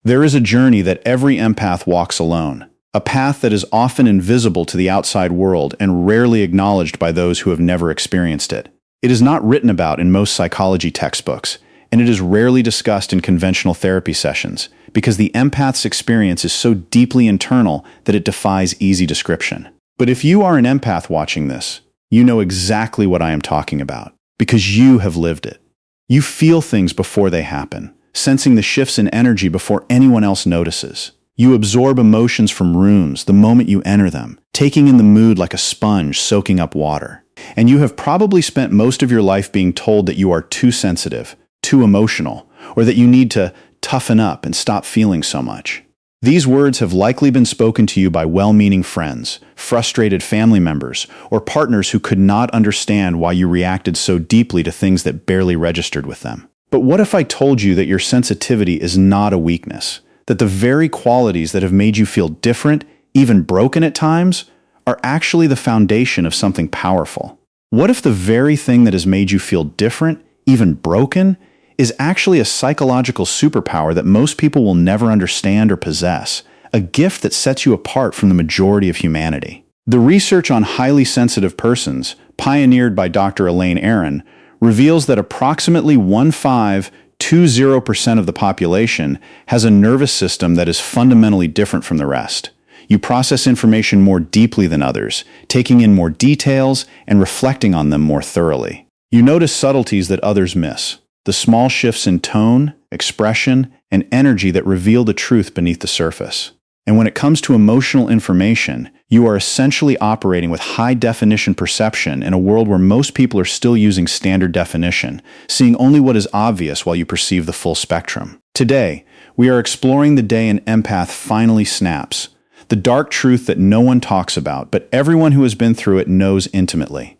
There is a journey that every empath walks alone, a path that is often invisible to the outside world and rarely acknowledged by those who have never experienced it. It is not written about in most psychology textbooks, and it is rarely discussed in conventional therapy sessions because the empath's experience is so deeply internal that it defies easy description. But if you are an empath watching this, you know exactly what I am talking about because you have lived it. You feel things before they happen, sensing the shifts in energy before anyone else notices. You absorb emotions from rooms the moment you enter them, taking in the mood like a sponge soaking up water. And you have probably spent most of your life being told that you are too sensitive, too emotional, or that you need to toughen up and stop feeling so much. These words have likely been spoken to you by well-meaning friends, frustrated family members, or partners who could not understand why you reacted so deeply to things that barely registered with them. But what if I told you that your sensitivity is not a weakness? That the very qualities that have made you feel different, even broken at times, are actually the foundation of something powerful? What if the very thing that has made you feel different, even broken, is actually a psychological superpower that most people will never understand or possess, a gift that sets you apart from the majority of humanity? The research on highly sensitive persons, pioneered by Dr. Elaine Aron, reveals that approximately 1520% of the population has a nervous system that is fundamentally different from the rest. You process information more deeply than others, taking in more details and reflecting on them more thoroughly. You notice subtleties that others miss, the small shifts in tone, expression, and energy that reveal the truth beneath the surface. And when it comes to emotional information, you are essentially operating with high-definition perception in a world where most people are still using standard definition, seeing only what is obvious while you perceive the full spectrum. Today, we are exploring the day an empath finally snaps, the dark truth that no one talks about, but everyone who has been through it knows intimately.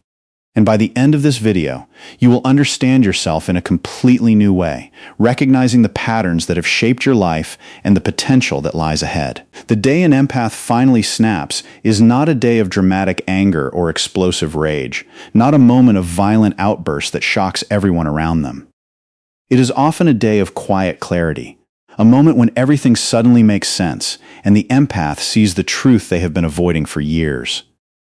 And by the end of this video, you will understand yourself in a completely new way, recognizing the patterns that have shaped your life and the potential that lies ahead. The day an empath finally snaps is not a day of dramatic anger or explosive rage, not a moment of violent outburst that shocks everyone around them. It is often a day of quiet clarity, a moment when everything suddenly makes sense and the empath sees the truth they have been avoiding for years.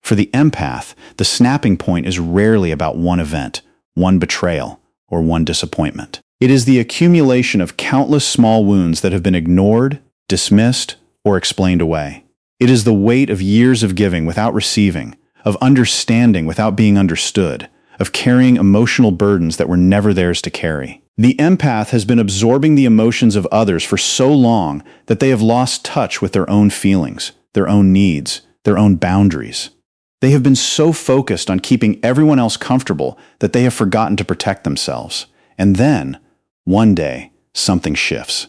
For the empath, the snapping point is rarely about one event, one betrayal, or one disappointment. It is the accumulation of countless small wounds that have been ignored, dismissed, or explained away. It is the weight of years of giving without receiving, of understanding without being understood, of carrying emotional burdens that were never theirs to carry. The empath has been absorbing the emotions of others for so long that they have lost touch with their own feelings, their own needs, their own boundaries. They have been so focused on keeping everyone else comfortable that they have forgotten to protect themselves. And then, one day, something shifts.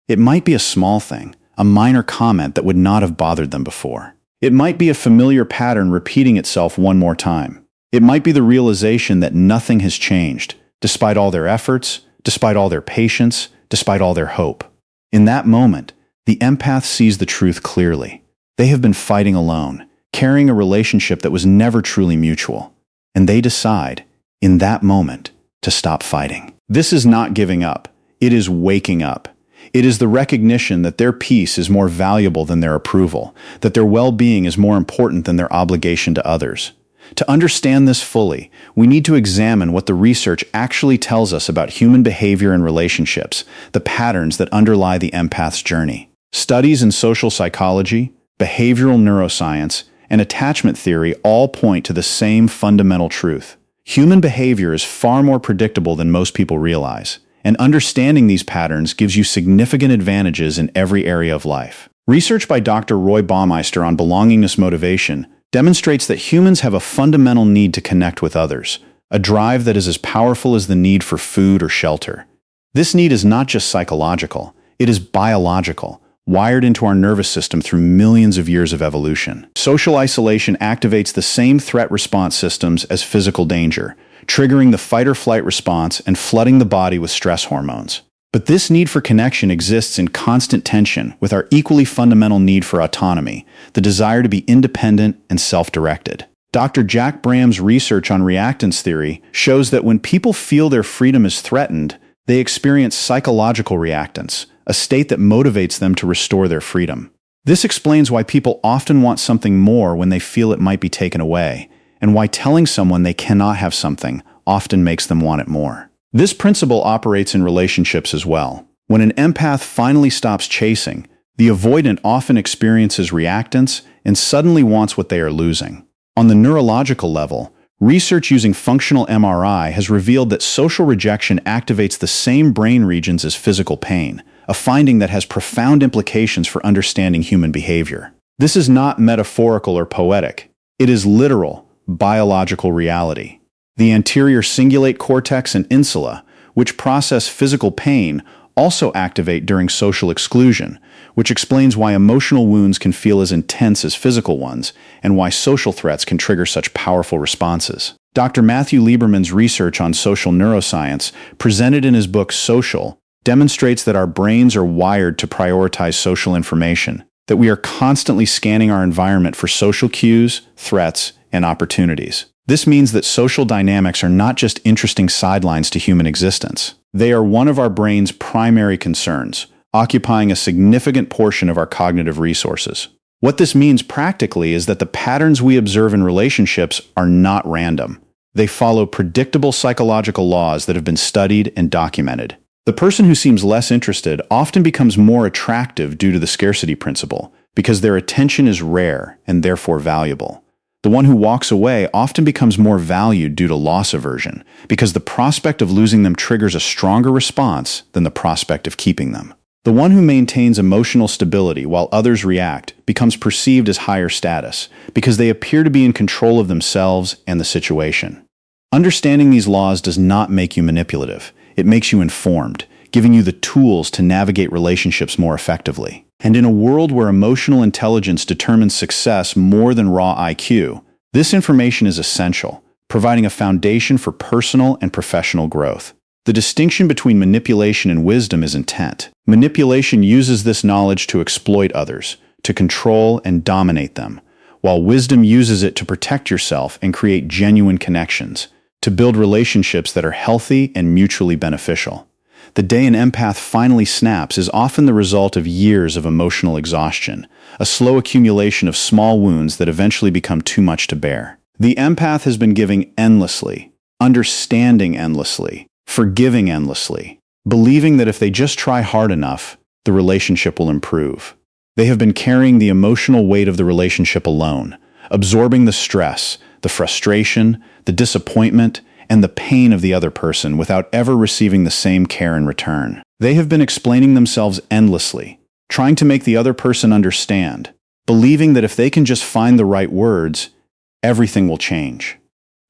It might be a small thing, a minor comment that would not have bothered them before. It might be a familiar pattern repeating itself one more time. It might be the realization that nothing has changed, despite all their efforts, despite all their patience, despite all their hope. In that moment, the empath sees the truth clearly. They have been fighting alone, carrying a relationship that was never truly mutual. And they decide, in that moment, to stop fighting. This is not giving up. It is waking up. It is the recognition that their peace is more valuable than their approval, that their well-being is more important than their obligation to others. To understand this fully, we need to examine what the research actually tells us about human behavior and relationships, the patterns that underlie the empath's journey. Studies in social psychology, behavioral neuroscience, and attachment theory all point to the same fundamental truth. Human behavior is far more predictable than most people realize, and understanding these patterns gives you significant advantages in every area of life. Research by Dr. Roy Baumeister on belongingness motivation demonstrates that humans have a fundamental need to connect with others, a drive that is as powerful as the need for food or shelter. This need is not just psychological, it is biological, wired into our nervous system through millions of years of evolution. Social isolation activates the same threat response systems as physical danger, triggering the fight-or-flight response and flooding the body with stress hormones. But this need for connection exists in constant tension with our equally fundamental need for autonomy, the desire to be independent and self-directed. Dr. Jack Bram's research on reactance theory shows that when people feel their freedom is threatened, they experience psychological reactance, a state that motivates them to restore their freedom. This explains why people often want something more when they feel it might be taken away, and why telling someone they cannot have something often makes them want it more. This principle operates in relationships as well. When an empath finally stops chasing, the avoidant often experiences reactance and suddenly wants what they are losing. On the neurological level, research using functional MRI has revealed that social rejection activates the same brain regions as physical pain, a finding that has profound implications for understanding human behavior. This is not metaphorical or poetic. It is literal, biological reality. The anterior cingulate cortex and insula, which process physical pain, also activate during social exclusion, which explains why emotional wounds can feel as intense as physical ones, and why social threats can trigger such powerful responses. Dr. Matthew Lieberman's research on social neuroscience, presented in his book Social, demonstrates that our brains are wired to prioritize social information, that we are constantly scanning our environment for social cues, threats, and opportunities. This means that social dynamics are not just interesting sidelines to human existence. They are one of our brain's primary concerns, occupying a significant portion of our cognitive resources. What this means practically is that the patterns we observe in relationships are not random. They follow predictable psychological laws that have been studied and documented. The person who seems less interested often becomes more attractive due to the scarcity principle, because their attention is rare and therefore valuable. The one who walks away often becomes more valued due to loss aversion, because the prospect of losing them triggers a stronger response than the prospect of keeping them. The one who maintains emotional stability while others react becomes perceived as higher status, because they appear to be in control of themselves and the situation. Understanding these laws does not make you manipulative. It makes you informed, giving you the tools to navigate relationships more effectively. And in a world where emotional intelligence determines success more than raw IQ, this information is essential, providing a foundation for personal and professional growth. The distinction between manipulation and wisdom is intent. Manipulation uses this knowledge to exploit others, to control and dominate them, while wisdom uses it to protect yourself and create genuine connections, to build relationships that are healthy and mutually beneficial. The day an empath finally snaps is often the result of years of emotional exhaustion, a slow accumulation of small wounds that eventually become too much to bear. The empath has been giving endlessly, understanding endlessly, forgiving endlessly, believing that if they just try hard enough, the relationship will improve. They have been carrying the emotional weight of the relationship alone, absorbing the stress, the frustration, the disappointment, and the pain of the other person without ever receiving the same care in return. They have been explaining themselves endlessly, trying to make the other person understand, believing that if they can just find the right words, everything will change.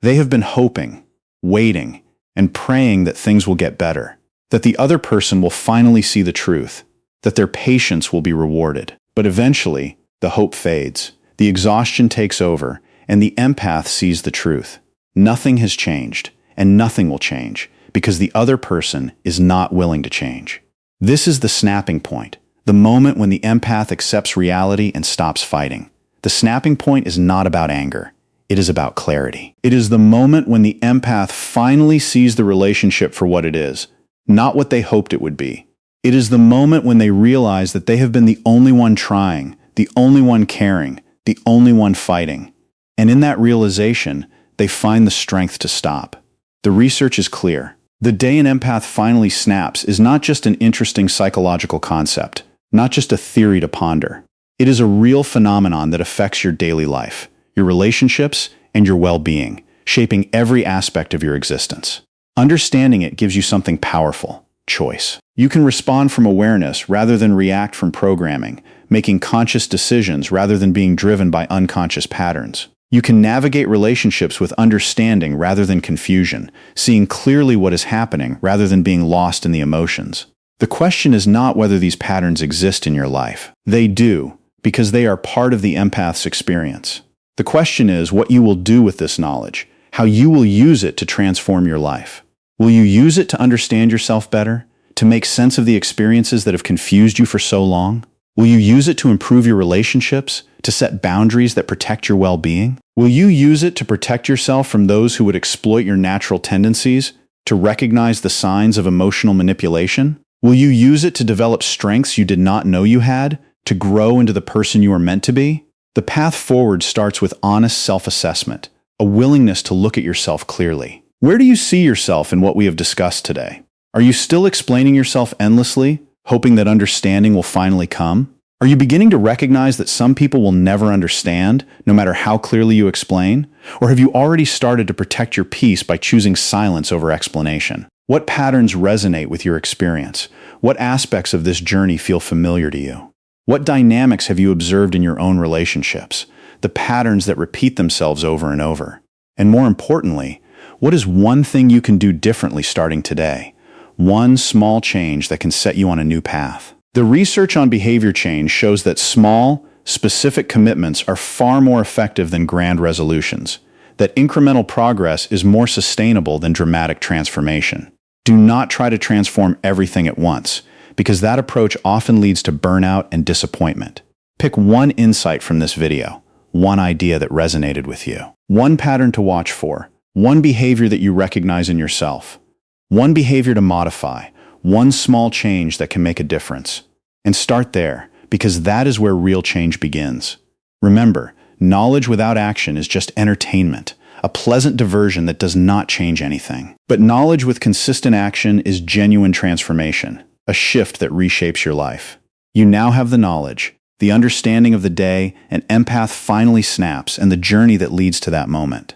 They have been hoping, waiting, and praying that things will get better, that the other person will finally see the truth, that their patience will be rewarded. But eventually, the hope fades, the exhaustion takes over, and the empath sees the truth. Nothing has changed, and nothing will change, because the other person is not willing to change. This is the snapping point, the moment when the empath accepts reality and stops fighting. The snapping point is not about anger. It is about clarity. It is the moment when the empath finally sees the relationship for what it is, not what they hoped it would be. It is the moment when they realize that they have been the only one trying, the only one caring, the only one fighting. And in that realization, they find the strength to stop. The research is clear. The day an empath finally snaps is not just an interesting psychological concept, not just a theory to ponder. It is a real phenomenon that affects your daily life, your relationships, and your well-being, shaping every aspect of your existence. Understanding it gives you something powerful: choice. You can respond from awareness rather than react from programming, making conscious decisions rather than being driven by unconscious patterns. You can navigate relationships with understanding rather than confusion, seeing clearly what is happening rather than being lost in the emotions. The question is not whether these patterns exist in your life. They do, because they are part of the empath's experience. The question is what you will do with this knowledge, how you will use it to transform your life. Will you use it to understand yourself better, to make sense of the experiences that have confused you for so long? Will you use it to improve your relationships, to set boundaries that protect your well-being? Will you use it to protect yourself from those who would exploit your natural tendencies, to recognize the signs of emotional manipulation? Will you use it to develop strengths you did not know you had, to grow into the person you are meant to be? The path forward starts with honest self-assessment, a willingness to look at yourself clearly. Where do you see yourself in what we have discussed today? Are you still explaining yourself endlessly, hoping that understanding will finally come? Are you beginning to recognize that some people will never understand, no matter how clearly you explain? Or have you already started to protect your peace by choosing silence over explanation? What patterns resonate with your experience? What aspects of this journey feel familiar to you? What dynamics have you observed in your own relationships? The patterns that repeat themselves over and over? And more importantly, what is one thing you can do differently starting today? One small change that can set you on a new path. The research on behavior change shows that small, specific commitments are far more effective than grand resolutions, that incremental progress is more sustainable than dramatic transformation. Do not try to transform everything at once, because that approach often leads to burnout and disappointment. Pick one insight from this video, one idea that resonated with you, one pattern to watch for, one behavior that you recognize in yourself, one behavior to modify, one small change that can make a difference. And start there, because that is where real change begins. Remember, knowledge without action is just entertainment, a pleasant diversion that does not change anything. But knowledge with consistent action is genuine transformation, a shift that reshapes your life. You now have the knowledge, the understanding of the day, and Empath finally snaps, and the journey that leads to that moment.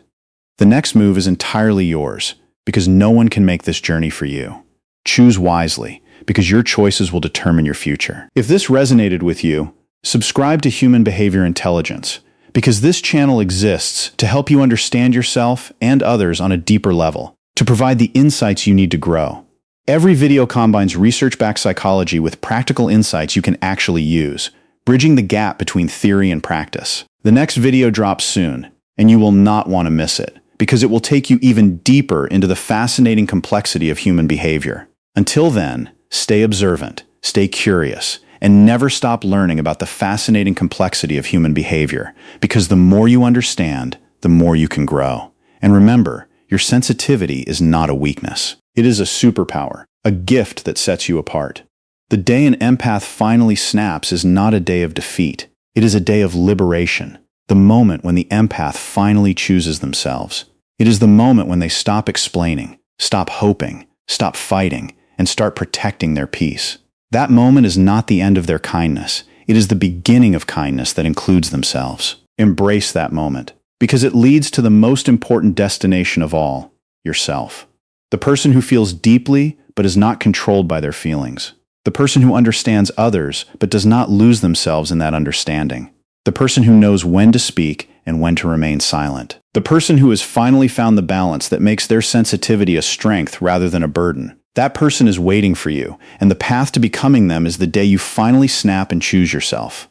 The next move is entirely yours, because no one can make this journey for you. Choose wisely, because your choices will determine your future. If this resonated with you, subscribe to Human Behavior Intelligence, because this channel exists to help you understand yourself and others on a deeper level, to provide the insights you need to grow. Every video combines research-backed psychology with practical insights you can actually use, bridging the gap between theory and practice. The next video drops soon, and you will not want to miss it, because it will take you even deeper into the fascinating complexity of human behavior. Until then, stay observant, stay curious, and never stop learning about the fascinating complexity of human behavior, because the more you understand, the more you can grow. And remember, your sensitivity is not a weakness. It is a superpower, a gift that sets you apart. The day an empath finally snaps is not a day of defeat. It is a day of liberation, the moment when the empath finally chooses themselves. It is the moment when they stop explaining, stop hoping, stop fighting, and start protecting their peace. That moment is not the end of their kindness. It is the beginning of kindness that includes themselves. Embrace that moment, because it leads to the most important destination of all, yourself. The person who feels deeply but is not controlled by their feelings. The person who understands others but does not lose themselves in that understanding. The person who knows when to speak and when to remain silent. The person who has finally found the balance that makes their sensitivity a strength rather than a burden. That person is waiting for you, and the path to becoming them is the day you finally snap and choose yourself.